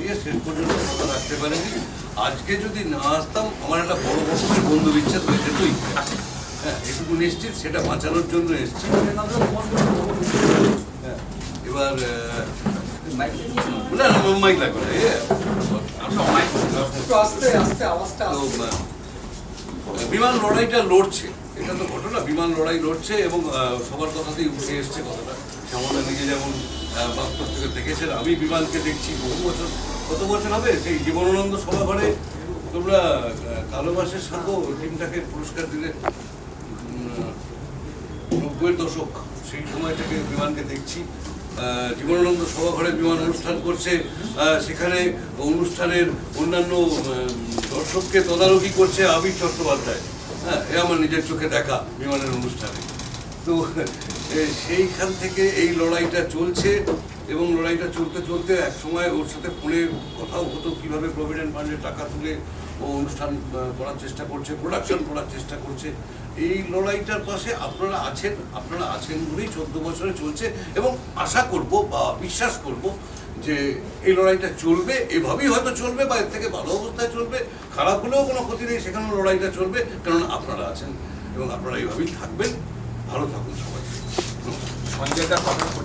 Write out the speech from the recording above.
গিয়ে শেষ পর্যন্ত কথা রাখতে পারেনি। আজকে যদি না আসতাম আমার একটা বড় রকমের বন্ধু বিচ্ছেদ হয়ে যেতই। হ্যাঁ, এটুকু নিশ্চিত, সেটা বাঁচানোর জন্য এসেছি। হ্যাঁ, এবার মাইক লাগবে না, বিমান লড়াইটা লড়ছে, এটা তো ঘটনা। বিমান লড়াই লড়ছে এবং সবার কথাতেই উঠে এসছে কথাটা। শ্যামলা নিজে যেমন বাস্তব থেকে দেখেছেন, আমি বিমানকে দেখছি বহু বছর, কত বছর হবে সেই জীবনানন্দ সভাঘরে তোমরা কালো মাসের সাথে টিমটাকে পুরস্কার দিলে 90-এর দশক, সেই সময় থেকে বিমানকে দেখছি। জীবনানন্দ সভাঘরে বিমান অনুষ্ঠান করছে, সেখানে অনুষ্ঠানের অন্যান্য দর্শককে তদারকি করছে আবির চট্টোপাধ্যায়। হ্যাঁ, এ আমার নিজের চোখে দেখা বিমানের অনুষ্ঠানে। তো সেইখান থেকে এই লড়াইটা চলছে এবং লড়াইটা চলতে চলতে এক সময় ওর সাথে ফোনে কথাও হতো কীভাবে প্রভিডেন্ট ফান্ডে টাকা তুলে ও অনুষ্ঠান করার চেষ্টা করছে, প্রোডাকশন করার চেষ্টা করছে। এই লড়াইটার পাশে আপনারা আছেন বলেই 14 বছরে চলছে এবং আশা করব বা বিশ্বাস করব যে এই লড়াইটা চলবে, এভাবেই হয়তো চলবে বা এর থেকে ভালো অবস্থায় চলবে। খারাপ হলেও কোনো ক্ষতি নেই, সেখানেও লড়াইটা চলবে, কারণ আপনারা আছেন এবং আপনারা এইভাবেই থাকবেন। ভালো থাকুন সবাই। সঞ্জয়দার কথা